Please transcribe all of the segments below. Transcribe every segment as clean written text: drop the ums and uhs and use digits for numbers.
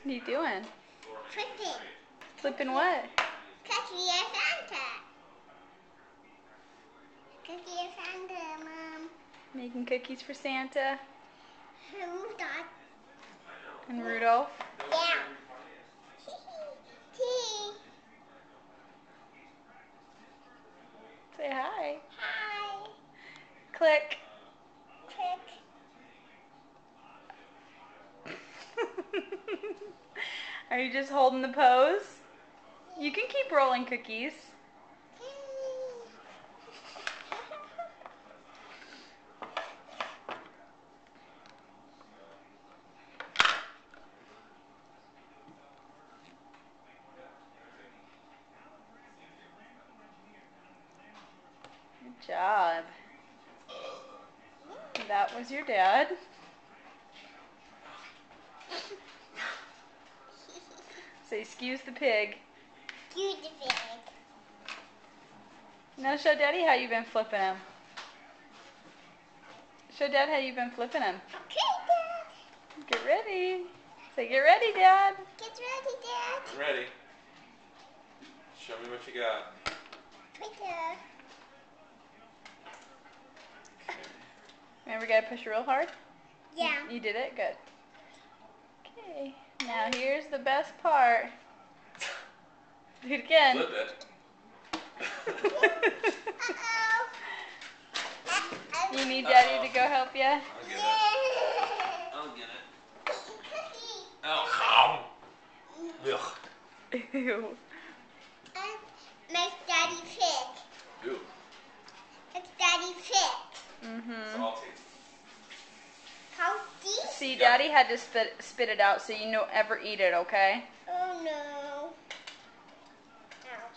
What are you doing? Flipping. Flipping what? Cookie and Santa. Cookie and Santa, Mom. Making cookies for Santa Rudolph. and Rudolph. Yeah. Tea. Say hi. Hi. Click. Click. Are you just holding the pose? You can keep rolling cookies. Good job. That was your dad. So excuse the pig. You the pig. Now show Daddy how you've been flipping him. Show Dad how you've been flipping him. Okay, Dad. Get ready. Say, get ready, Dad. Get ready, Dad. I'm ready. Show me what you got. Right there. Remember, gotta push real hard? Yeah. You did it? Good. Okay. Now here's the best part. Do it again. Flip it. Uh-oh. You need Daddy to go help you? I'll get it. I'll get it. Oh. Ugh. Ew. Make Daddy pick. Ew. Make Daddy pick. Mm-hmm. Salty. Healthy? See, Yeah. Daddy had to spit it out so you don't ever eat it, okay? Oh no. Ow.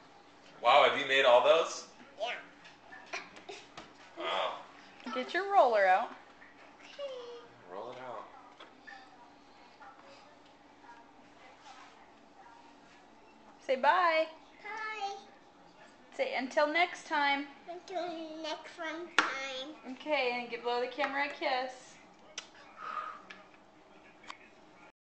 Wow, have you made all those? Yeah. Wow. Get your roller out. Roll it out. Say bye. Bye. Say until next time. Until next one time. Okay, and blow the camera a kiss.